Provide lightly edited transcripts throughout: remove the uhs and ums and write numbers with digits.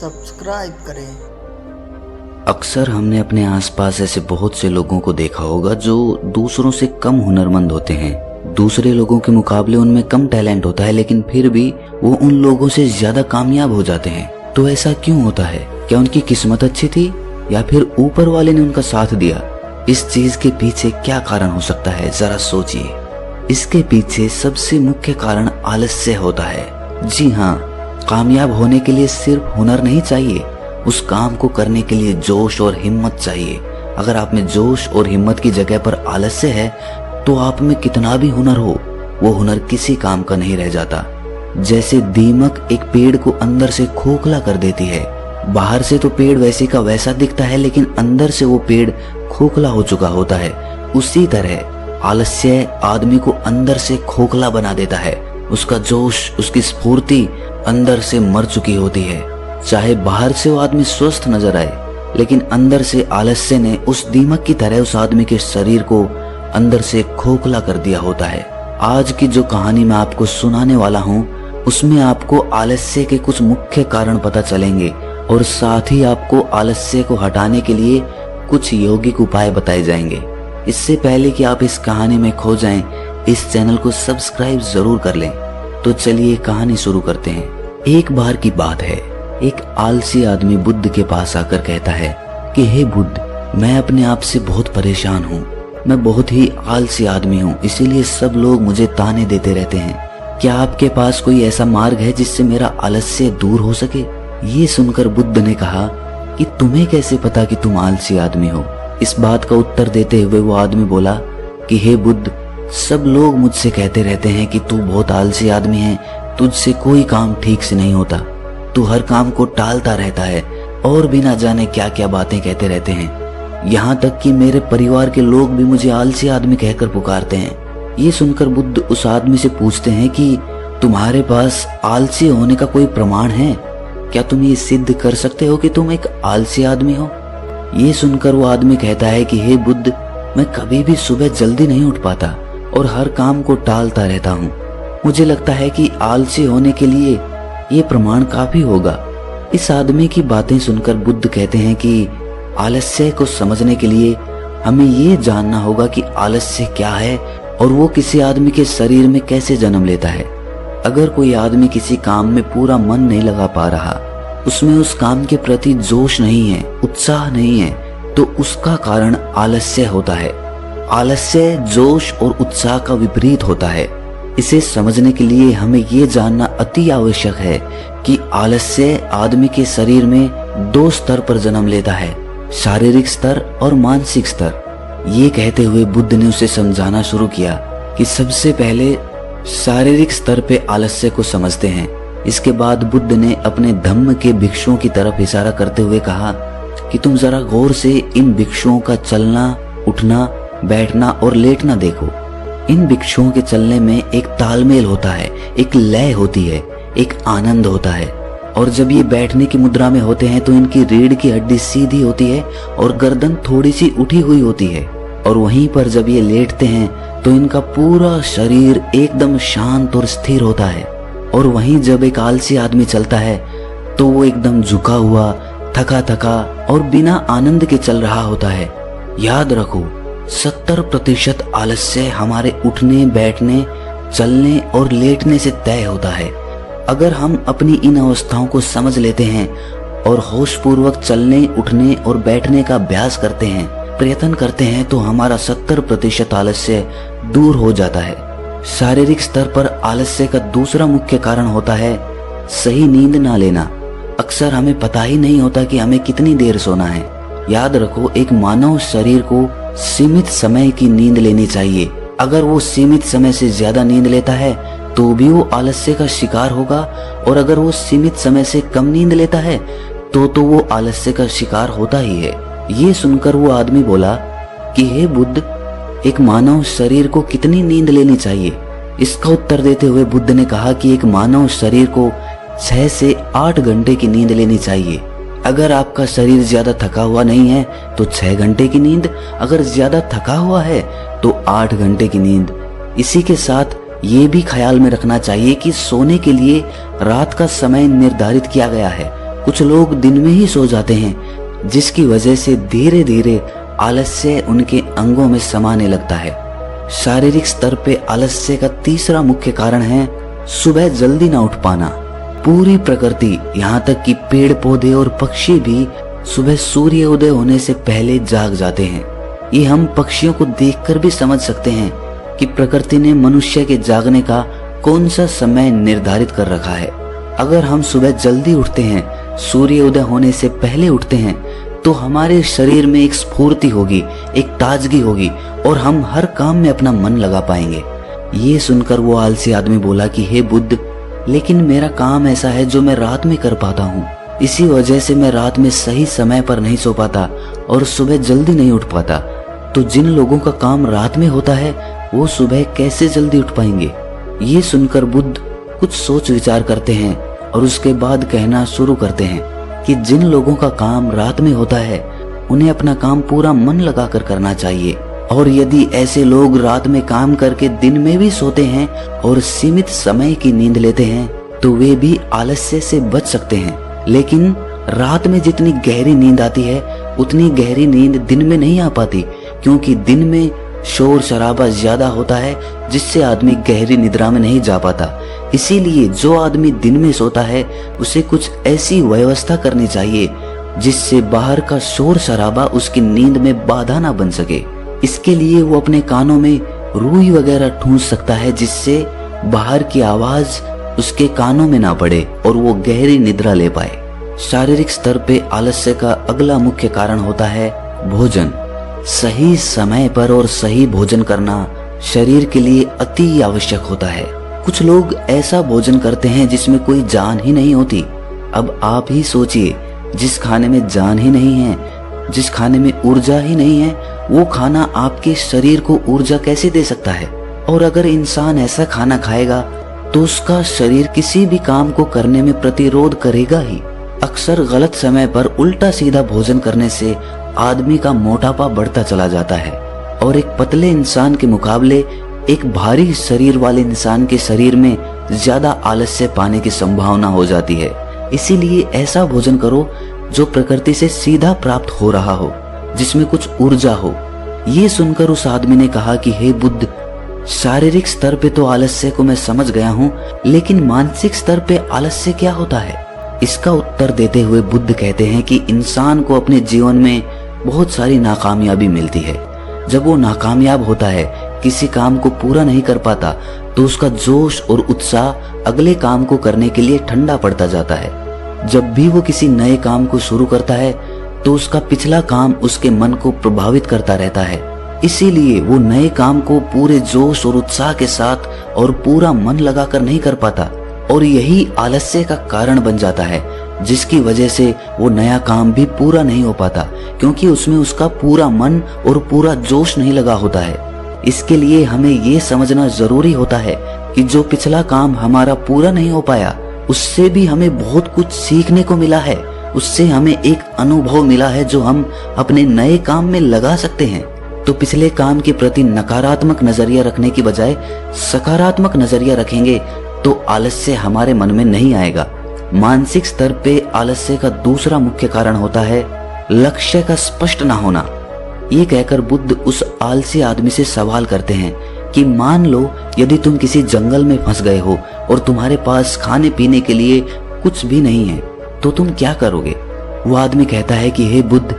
Subscribe करें। अक्सर हमने अपने आसपास ऐसे बहुत से लोगों को देखा होगा जो दूसरों से कम हुनरमंद होते हैं। दूसरे लोगों के मुकाबले उनमें कम टैलेंट होता है, लेकिन फिर भी वो उन लोगों से ज्यादा कामयाब हो जाते हैं। तो ऐसा क्यों होता है? क्या उनकी किस्मत अच्छी थी या फिर ऊपर वाले ने उनका साथ दिया? इस चीज के पीछे क्या कारण हो सकता है, जरा सोचिए। इसके पीछे सबसे मुख्य कारण आलस्य होता है। जी हाँ, कामयाब होने के लिए सिर्फ हुनर नहीं चाहिए, उस काम को करने के लिए जोश और हिम्मत चाहिए। अगर आप में जोश और हिम्मत की जगह पर आलस्य है तो आप में कितना भी हुनर हो, वो हुनर किसी काम का नहीं रह जाता। जैसे दीमक एक पेड़ को अंदर से खोखला कर देती है। बाहर से तो पेड़ वैसे का वैसा दिखता है, लेकिन अंदर से वो पेड़ खोखला हो चुका होता है। उसी तरह आलस्य आदमी को अंदर से खोखला बना देता है। उसका जोश, उसकी स्फूर्ति अंदर से मर चुकी होती है। चाहे बाहर से वो आदमी स्वस्थ नजर आए, लेकिन अंदर से आलस्य ने उस दीमक की तरह उस आदमी के शरीर को अंदर से खोखला कर दिया होता है। आज की जो कहानी मैं आपको सुनाने वाला हूँ, उसमें आपको आलस्य के कुछ मुख्य कारण पता चलेंगे और साथ ही आपको आलस्य को हटाने के लिए कुछ यौगिक उपाय बताए जाएंगे। इससे पहले कि आप इस कहानी में खो जाएं, इस चैनल को सब्सक्राइब जरूर कर लें। तो चलिए कहानी शुरू करते हैं। एक बार की बात है, एक आलसी आदमी बुद्ध के पास आकर कहता है कि हे बुद्ध, मैं अपने आप से बहुत परेशान हूँ। मैं बहुत ही आलसी आदमी हूँ, इसीलिए सब लोग मुझे ताने देते रहते हैं। क्या आपके पास कोई ऐसा मार्ग है जिससे मेरा आलस्य दूर हो सके? ये सुनकर बुद्ध ने कहा कि तुम्हें कैसे पता कि तुम आलसी आदमी हो? इस बात का उत्तर देते हुए वो आदमी बोला कि हे बुद्ध, सब लोग मुझसे कहते रहते हैं कि तू बहुत आलसी आदमी है, तुझसे कोई काम ठीक से नहीं होता, तू हर काम को टालता रहता है और भी ना जाने क्या क्या बातें कहते रहते हैं। यहाँ तक कि मेरे परिवार के लोग भी मुझे आलसी आदमी कहकर पुकारते हैं। ये सुनकर बुद्ध उस आदमी से पूछते हैं कि तुम्हारे पास आलसी होने का कोई प्रमाण है? क्या तुम ये सिद्ध कर सकते हो कि तुम एक आलसी आदमी हो? ये सुनकर वो आदमी कहता है कि हे बुद्ध, मैं कभी भी सुबह जल्दी नहीं उठ पाता और हर काम को टालता रहता हूँ। मुझे लगता है कि आलसी होने के लिए ये प्रमाण काफी होगा। इस आदमी की बातें सुनकर बुद्ध कहते हैं कि आलस्य को समझने के लिए हमें ये जानना होगा कि आलस्य क्या है और वो किसी आदमी के शरीर में कैसे जन्म लेता है। अगर कोई आदमी किसी काम में पूरा मन नहीं लगा पा रहा, उसमें उस काम के प्रति जोश नहीं है, उत्साह नहीं है, तो उसका कारण आलस्य होता है। आलस्य जोश और उत्साह का विपरीत होता है। इसे समझने के लिए हमें ये जानना अति आवश्यक है कि आलस्य आदमी के शरीर में दो स्तर पर जन्म लेता है, शारीरिक स्तर और मानसिक स्तर। ये कहते हुए बुद्ध ने उसे समझाना शुरू किया कि सबसे पहले शारीरिक स्तर पे आलस्य को समझते हैं। इसके बाद बुद्ध ने अपने धम्म के भिक्षुओं की तरफ इशारा करते हुए कहा कि तुम जरा गौर से इन भिक्षुओं का चलना, उठना, बैठना और लेटना देखो। इन भिक्षुओं के चलने में एक तालमेल होता है, एक लय होती है, एक आनंद होता है। और जब ये बैठने की मुद्रा में होते हैं तो इनकी रीढ़ की हड्डी सीधी होती है और गर्दन थोड़ी सी उठी हुई होती है। और वहीं पर जब ये लेटते हैं तो इनका पूरा शरीर एकदम शांत और स्थिर होता है। और वहीं जब एक आलसी आदमी चलता है तो वो एकदम झुका हुआ, थका थका और बिना आनंद के चल रहा होता है। याद रखो, 70% आलस्य हमारे उठने, बैठने, चलने और लेटने से तय होता है। अगर हम अपनी इन अवस्थाओं को समझ लेते हैं और होशपूर्वक चलने, उठने और बैठने का अभ्यास करते हैं, प्रयत्न करते हैं, तो हमारा 70% आलस्य दूर हो जाता है। शारीरिक स्तर पर आलस्य का दूसरा मुख्य कारण होता है सही नींद ना लेना। अक्सर हमें पता ही नहीं होता कि हमें कितनी देर सोना है। याद रखो, एक मानव शरीर को सीमित समय की नींद लेनी चाहिए। अगर वो सीमित समय से ज्यादा नींद लेता है तो भी वो आलस्य का शिकार होगा, और अगर वो सीमित समय से कम नींद लेता है तो वो आलस्य का शिकार होता ही है। ये सुनकर वो आदमी बोला कि हे बुद्ध, एक मानव शरीर को कितनी नींद लेनी चाहिए? इसका उत्तर देते हुए बुद्ध ने कहा कि एक मानव शरीर को 6 से 8 घंटे की नींद लेनी चाहिए। अगर आपका शरीर ज्यादा थका हुआ नहीं है तो 6 घंटे की नींद, अगर ज्यादा थका हुआ है तो 8 घंटे की नींद। इसी के साथ ये भी ख्याल में रखना चाहिए कि सोने के लिए रात का समय निर्धारित किया गया है। कुछ लोग दिन में ही सो जाते हैं, जिसकी वजह से धीरे धीरे आलस्य उनके अंगों में समाने लगता है। शारीरिक स्तर पे आलस्य का तीसरा मुख्य कारण है सुबह जल्दी ना उठ पाना। पूरी प्रकृति, यहाँ तक कि पेड़ पौधे और पक्षी भी सुबह सूर्य उदय होने से पहले जाग जाते हैं। ये हम पक्षियों को देखकर भी समझ सकते हैं कि प्रकृति ने मनुष्य के जागने का कौन सा समय निर्धारित कर रखा है। अगर हम सुबह जल्दी उठते हैं, सूर्य उदय होने से पहले उठते हैं, तो हमारे शरीर में एक स्फूर्ति होगी, एक ताजगी होगी और हम हर काम में अपना मन लगा पाएंगे। ये सुनकर वो आलसी आदमी बोला कि हे बुद्ध, लेकिन मेरा काम ऐसा है जो मैं रात में कर पाता हूँ। इसी वजह से मैं रात में सही समय पर नहीं सो पाता और सुबह जल्दी नहीं उठ पाता। तो जिन लोगों का काम रात में होता है वो सुबह कैसे जल्दी उठ पाएंगे? ये सुनकर बुद्ध कुछ सोच विचार करते हैं और उसके बाद कहना शुरू करते हैं कि जिन लोगों का काम रात में होता है उन्हें अपना काम पूरा मन लगाकर करना चाहिए, और यदि ऐसे लोग रात में काम करके दिन में भी सोते हैं और सीमित समय की नींद लेते हैं तो वे भी आलस्य से बच सकते हैं। लेकिन रात में जितनी गहरी नींद आती है उतनी गहरी नींद दिन में नहीं आ पाती, क्योंकि दिन में शोर शराबा ज्यादा होता है जिससे आदमी गहरी निद्रा में नहीं जा पाता। इसीलिए जो आदमी दिन में सोता है उसे कुछ ऐसी व्यवस्था करनी चाहिए जिससे बाहर का शोर शराबा उसकी नींद में बाधा ना बन सके। इसके लिए वो अपने कानों में रुई वगैरह ठूंस सकता है जिससे बाहर की आवाज उसके कानों में ना पड़े और वो गहरी निद्रा ले पाए। शारीरिक स्तर पे आलस्य का अगला मुख्य कारण होता है भोजन। सही समय पर और सही भोजन करना शरीर के लिए अति आवश्यक होता है। कुछ लोग ऐसा भोजन करते हैं जिसमें कोई जान ही नहीं होती। अब आप ही सोचिए, जिस खाने में जान ही नहीं है, जिस खाने में ऊर्जा ही नहीं है, वो खाना आपके शरीर को ऊर्जा कैसे दे सकता है? और अगर इंसान ऐसा खाना खाएगा तो उसका शरीर किसी भी काम को करने में प्रतिरोध करेगा ही। अक्सर गलत समय पर उल्टा सीधा भोजन करने से आदमी का मोटापा बढ़ता चला जाता है और एक पतले इंसान के मुकाबले एक भारी शरीर वाले इंसान के शरीर में ज्यादा आलस्य पाने की संभावना हो जाती है। इसीलिए ऐसा भोजन करो जो प्रकृति से सीधा प्राप्त हो रहा हो, जिसमें कुछ ऊर्जा हो। ये सुनकर उस आदमी ने कहा कि हे बुद्ध, शारीरिक स्तर पे तो आलस्य को मैं समझ गया हूँ, लेकिन मानसिक स्तर पे आलस्य क्या होता है? इसका उत्तर देते हुए बुद्ध कहते हैं कि इंसान को अपने जीवन में बहुत सारी नाकामयाबी मिलती है। जब वो नाकामयाब होता है, किसी काम को पूरा नहीं कर पाता, तो उसका जोश और उत्साह अगले काम को करने के लिए ठंडा पड़ता जाता है। जब भी वो किसी नए काम को शुरू करता है तो उसका पिछला काम उसके मन को प्रभावित करता रहता है। इसीलिए वो नए काम को पूरे जोश और उत्साह के साथ और पूरा मन लगाकर नहीं कर पाता, और यही आलस्य का कारण बन जाता है, जिसकी वजह से वो नया काम भी पूरा नहीं हो पाता, क्योंकि उसमें उसका पूरा मन और पूरा जोश नहीं लगा होता है। इसके लिए हमें ये समझना जरूरी होता है कि जो पिछला काम हमारा पूरा नहीं हो पाया, उससे भी हमें बहुत कुछ सीखने को मिला है। उससे हमें एक अनुभव मिला है जो हम अपने नए काम में लगा सकते हैं। तो पिछले काम के प्रति नकारात्मक नजरिया रखने की बजाय सकारात्मक नजरिया रखेंगे तो आलस्य हमारे मन में नहीं आएगा। मानसिक स्तर पे आलस्य का दूसरा मुख्य कारण होता है लक्ष्य का स्पष्ट ना होना। ये कहकर बुद्ध उस आलसी आदमी से सवाल करते हैं कि मान लो यदि तुम किसी जंगल में फंस गए हो और तुम्हारे पास खाने पीने के लिए कुछ भी नहीं है, तो तुम क्या करोगे? वो आदमी कहता है कि हे बुद्ध,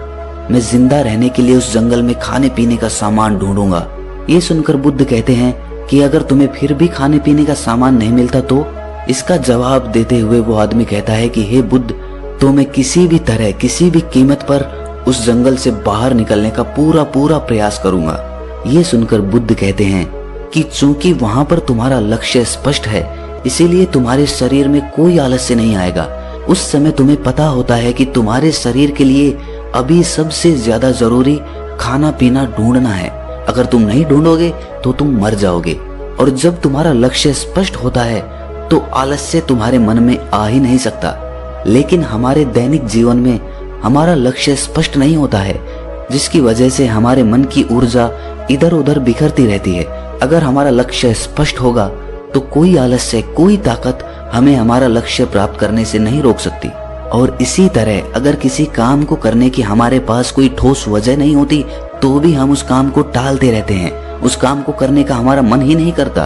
मैं जिंदा रहने के लिए उस जंगल में खाने पीने का सामान ढूंढूंगा। ये सुनकर बुद्ध कहते हैं कि अगर तुम्हें फिर भी खाने पीने का सामान नहीं मिलता तो? इसका जवाब देते हुए वो आदमी कहता है कि हे बुद्ध, तो मैं किसी भी तरह किसी भी कीमत पर उस जंगल से बाहर निकलने का पूरा प्रयास करूंगा। ये सुनकर बुद्ध कहते हैं कि चूंकि वहां पर तुम्हारा लक्ष्य स्पष्ट है, इसीलिए तुम्हारे शरीर में कोई आलस्य नहीं आएगा। उस समय तुम्हें पता होता है कि तुम्हारे शरीर के लिए अभी सबसे ज्यादा जरूरी खाना पीना ढूंढना है। अगर तुम नहीं ढूंढोगे तो तुम मर जाओगे। और जब तुम्हारा लक्ष्य स्पष्ट होता है तो आलस्य तुम्हारे मन में आ ही नहीं सकता। लेकिन हमारे दैनिक जीवन में हमारा लक्ष्य स्पष्ट नहीं होता है, जिसकी वजह से हमारे मन की ऊर्जा इधर उधर बिखरती रहती है। अगर हमारा लक्ष्य स्पष्ट होगा तो कोई आलस्य, कोई ताकत हमें हमारा लक्ष्य प्राप्त करने से नहीं रोक सकती। और इसी तरह अगर किसी काम को करने की हमारे पास कोई ठोस वजह नहीं होती तो भी हम उस काम को टालते रहते हैं। उस काम को करने का हमारा मन ही नहीं करता,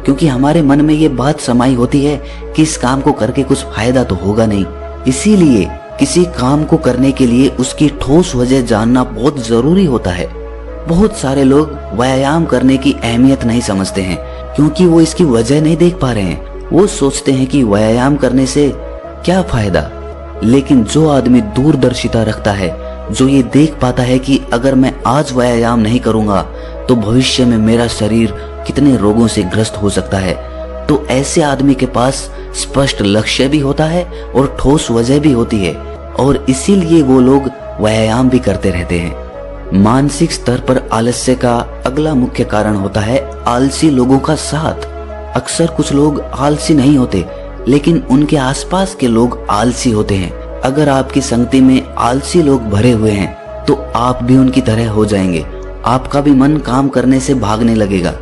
क्योंकि हमारे मन में ये बात समाई होती है कि इस काम को करके कुछ फायदा तो होगा नहीं। इसीलिए किसी काम को करने के लिए उसकी ठोस वजह जानना बहुत जरूरी होता है। बहुत सारे लोग व्यायाम करने की अहमियत नहीं समझते हैं, क्योंकि वो इसकी वजह नहीं देख पा रहे हैं। वो सोचते हैं कि व्यायाम करने से क्या फायदा, लेकिन जो आदमी दूरदर्शिता रखता है, जो ये देख पाता है कि अगर मैं आज व्यायाम नहीं करूंगा तो भविष्य में मेरा शरीर कितने रोगों से ग्रस्त हो सकता है, तो ऐसे आदमी के पास स्पष्ट लक्ष्य भी होता है और ठोस वजह भी होती है, और इसीलिए वो लोग व्यायाम भी करते रहते हैं। मानसिक स्तर पर आलस्य का अगला मुख्य कारण होता है आलसी लोगों का साथ। अक्सर कुछ लोग आलसी नहीं होते, लेकिन उनके आसपास के लोग आलसी होते हैं। अगर आपकी संगति में आलसी लोग भरे हुए हैं तो आप भी उनकी तरह हो जाएंगे। आपका भी मन काम करने से भागने लगेगा।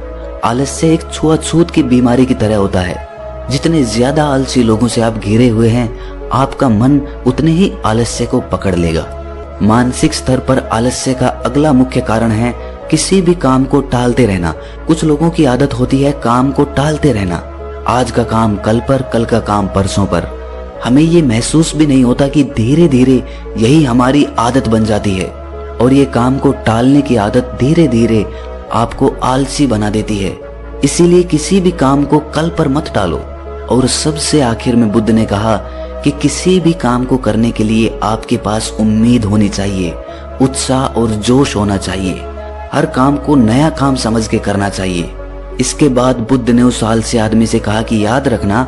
आलस्य एक छुआछूत की बीमारी की तरह होता है। जितने ज्यादा आलसी लोगों से आप घिरे हुए हैं, आपका मन उतने ही आलस्य को पकड़ लेगा। मानसिक स्तर पर आलस्य का अगला मुख्य कारण है किसी भी काम को टालते रहना। कुछ लोगों की आदत होती है काम को टालते रहना। आज का काम कल पर, कल का काम परसों पर। हमें ये महसूस भी नहीं होता कि धीरे धीरे यही हमारी आदत बन जाती है, और ये काम को टालने की आदत धीरे धीरे आपको आलसी बना देती है। इसीलिए किसी भी काम को कल पर मत टालो। और सबसे आखिर में बुद्ध ने कहा कि किसी भी काम को करने के लिए आपके पास उम्मीद होनी चाहिए, उत्साह और जोश होना चाहिए। हर काम को नया काम समझ के करना चाहिए। इसके बाद बुद्ध ने उस आलसी आदमी से कहा कि याद रखना,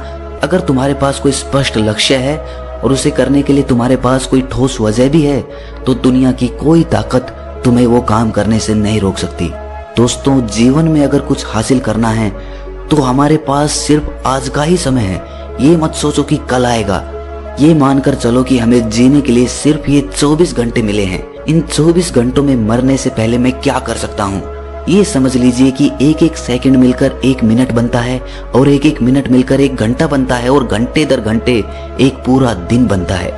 अगर तुम्हारे पास कोई स्पष्ट लक्ष्य है और उसे करने के लिए तुम्हारे पास कोई ठोस वजह भी है, तो दुनिया की कोई ताकत तुम्हें वो काम करने से नहीं रोक सकती। दोस्तों, जीवन में अगर कुछ हासिल करना है तो हमारे पास सिर्फ आज का ही समय है। ये मत सोचो कि कल आएगा। ये मानकर चलो कि हमें जीने के लिए सिर्फ ये 24 घंटे मिले हैं। इन 24 घंटों में मरने से पहले मैं क्या कर सकता हूँ, ये समझ लीजिए कि एक एक सेकंड मिलकर एक मिनट बनता है, और एक एक मिनट मिलकर एक घंटा बनता है, और घंटे दर घंटे एक पूरा दिन बनता है।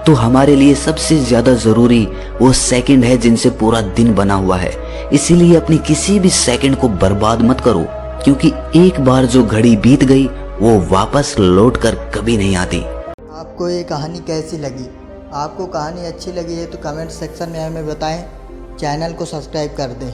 तो हमारे लिए सबसे ज्यादा जरूरी वो सेकंड है जिनसे पूरा दिन बना हुआ है। इसीलिए अपनी किसी भी सेकंड को बर्बाद मत करो, क्योंकि एक बार जो घड़ी बीत गई वो वापस लौट कर कभी नहीं आती। आपको ये कहानी कैसी लगी? आपको कहानी अच्छी लगी है तो कमेंट सेक्शन में हमें बताएं। चैनल को सब्सक्राइब कर दें।